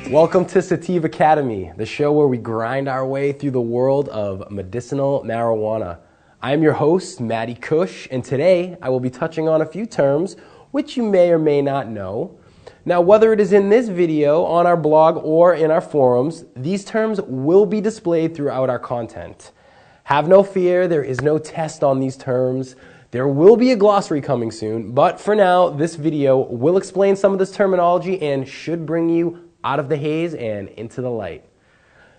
Welcome to SativAcademy, the show where we grind our way through the world of medicinal marijuana. I am your host, Matty Kush, and today I will be touching on a few terms which you may or may not know. Now, whether it is in this video, on our blog, or in our forums, these terms will be displayed throughout our content. Have no fear, there is no test on these terms. There will be a glossary coming soon, but for now, this video will explain some of this terminology and should bring you out of the haze and into the light.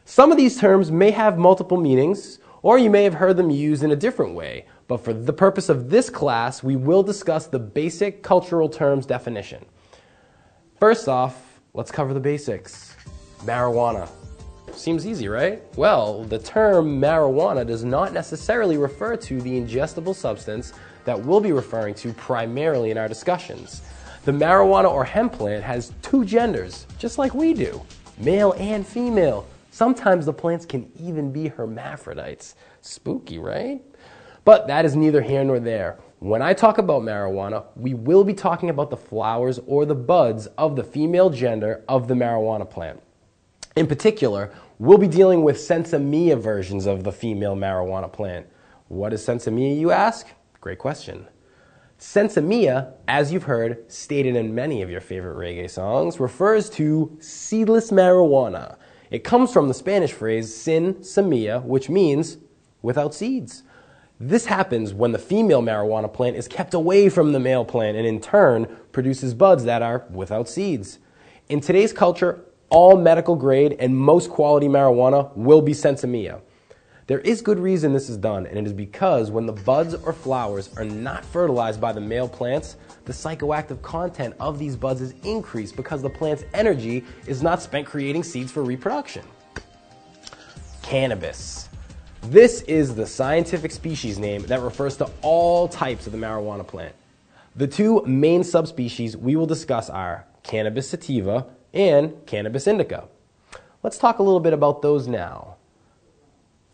Some of these terms may have multiple meanings, or you may have heard them used in a different way, but for the purpose of this class, we will discuss the basic cultural terms definition. First off, let's cover the basics. Marijuana. Seems easy, right? Well, the term marijuana does not necessarily refer to the ingestible substance that we'll be referring to primarily in our discussions. The marijuana or hemp plant has two genders, just like we do, male and female. Sometimes the plants can even be hermaphrodites. Spooky, right? But that is neither here nor there. When I talk about marijuana, we will be talking about the flowers or the buds of the female gender of the marijuana plant. In particular, we'll be dealing with sensimilla versions of the female marijuana plant. What is sensimilla, you ask? Great question. Sensimilla, as you've heard, stated in many of your favorite reggae songs, refers to seedless marijuana. It comes from the Spanish phrase sin semilla, which means without seeds. This happens when the female marijuana plant is kept away from the male plant and in turn produces buds that are without seeds. In today's culture, all medical grade and most quality marijuana will be sensimilla. There is good reason this is done, and it is because when the buds or flowers are not fertilized by the male plants, the psychoactive content of these buds is increased because the plant's energy is not spent creating seeds for reproduction. Cannabis. This is the scientific species name that refers to all types of the marijuana plant. The two main subspecies we will discuss are Cannabis sativa and Cannabis indica. Let's talk a little bit about those now.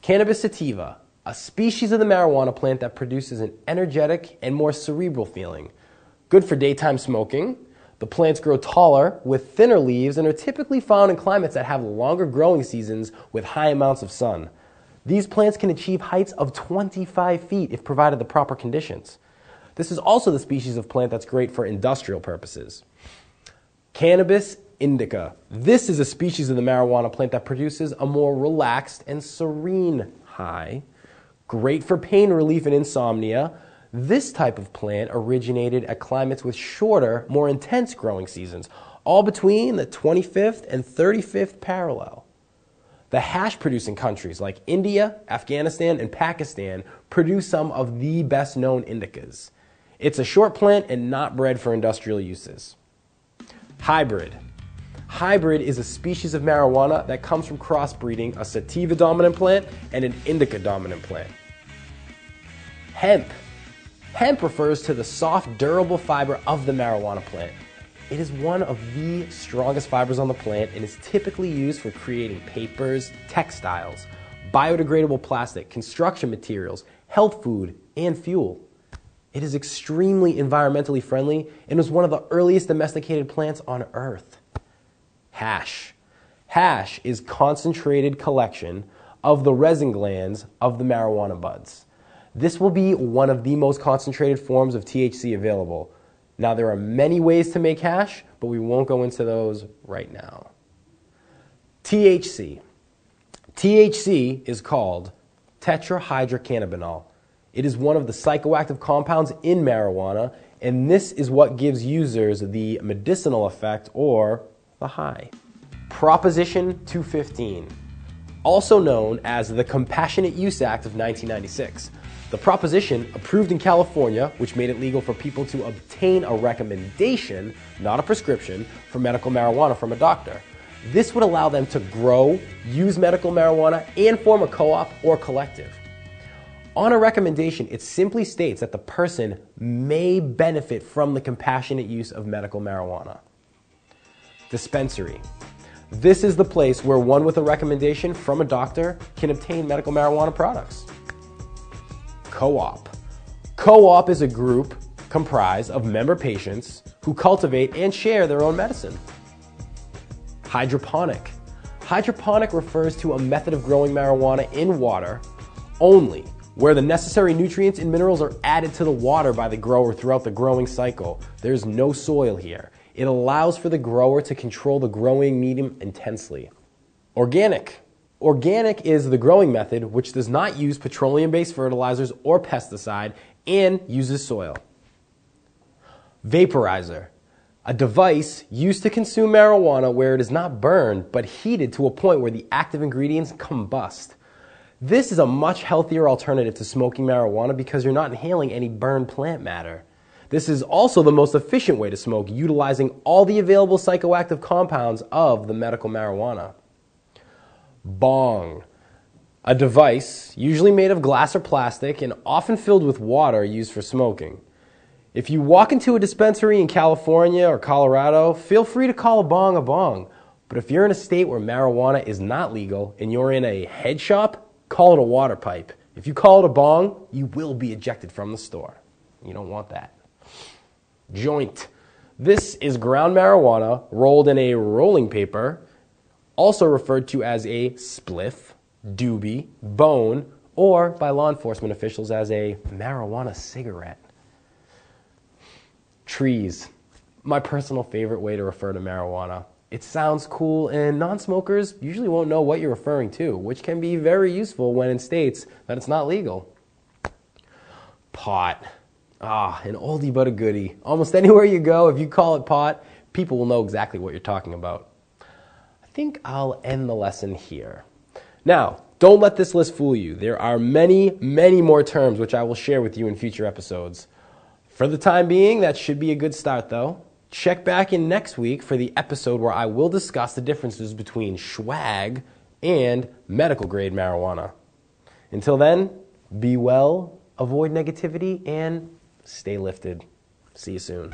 Cannabis sativa, a species of the marijuana plant that produces an energetic and more cerebral feeling. Good for daytime smoking. The plants grow taller with thinner leaves and are typically found in climates that have longer growing seasons with high amounts of sun. These plants can achieve heights of 25 feet if provided the proper conditions. This is also the species of plant that's great for industrial purposes. Cannabis indica. This is a species of the marijuana plant that produces a more relaxed and serene high. Great for pain relief and insomnia. This type of plant originated at climates with shorter, more intense growing seasons, all between the 25th and 35th parallel. The hash-producing countries like India, Afghanistan, and Pakistan produce some of the best-known indicas. It's a short plant and not bred for industrial uses. Hybrid. Hybrid is a species of marijuana that comes from crossbreeding a sativa-dominant plant and an indica-dominant plant. Hemp. Hemp refers to the soft, durable fiber of the marijuana plant. It is one of the strongest fibers on the plant and is typically used for creating papers, textiles, biodegradable plastic, construction materials, health food, and fuel. It is extremely environmentally friendly and was one of the earliest domesticated plants on Earth. Hash. Hash is concentrated collection of the resin glands of the marijuana buds. This will be one of the most concentrated forms of THC available. Now, there are many ways to make hash, but we won't go into those right now. THC. THC is called tetrahydrocannabinol. It is one of the psychoactive compounds in marijuana, and this is what gives users the medicinal effect or the high. Proposition 215, also known as the Compassionate Use Act of 1996. The proposition, approved in California, which made it legal for people to obtain a recommendation, not a prescription, for medical marijuana from a doctor. This would allow them to grow, use medical marijuana, and form a co-op or collective. On a recommendation, it simply states that the person may benefit from the compassionate use of medical marijuana. Dispensary. This is the place where one with a recommendation from a doctor can obtain medical marijuana products. Co-op. Co-op is a group comprised of member patients who cultivate and share their own medicine. Hydroponic. Hydroponic refers to a method of growing marijuana in water only, where the necessary nutrients and minerals are added to the water by the grower throughout the growing cycle. There's no soil here. It allows for the grower to control the growing medium intensely. Organic. Organic is the growing method which does not use petroleum-based fertilizers or pesticide and uses soil. Vaporizer. A device used to consume marijuana where it is not burned but heated to a point where the active ingredients combust. This is a much healthier alternative to smoking marijuana because you're not inhaling any burned plant matter. This is also the most efficient way to smoke, utilizing all the available psychoactive compounds of the medical marijuana. Bong. A device, usually made of glass or plastic and often filled with water, used for smoking. If you walk into a dispensary in California or Colorado, feel free to call a bong. But if you're in a state where marijuana is not legal and you're in a head shop, call it a water pipe. If you call it a bong, you will be ejected from the store. You don't want that. Joint. This is ground marijuana rolled in a rolling paper, also referred to as a spliff, doobie, bone, or by law enforcement officials as a marijuana cigarette. Trees. My personal favorite way to refer to marijuana. It sounds cool, and non-smokers usually won't know what you're referring to, which can be very useful when in states that it's not legal. Pot. An oldie but a goodie. Almost anywhere you go, if you call it pot, people will know exactly what you're talking about. I think I'll end the lesson here. Now, don't let this list fool you. There are many, many more terms which I will share with you in future episodes. For the time being, that should be a good start, though. Check back in next week for the episode where I will discuss the differences between swag and medical grade marijuana. Until then, be well, avoid negativity, and stay lifted. See you soon.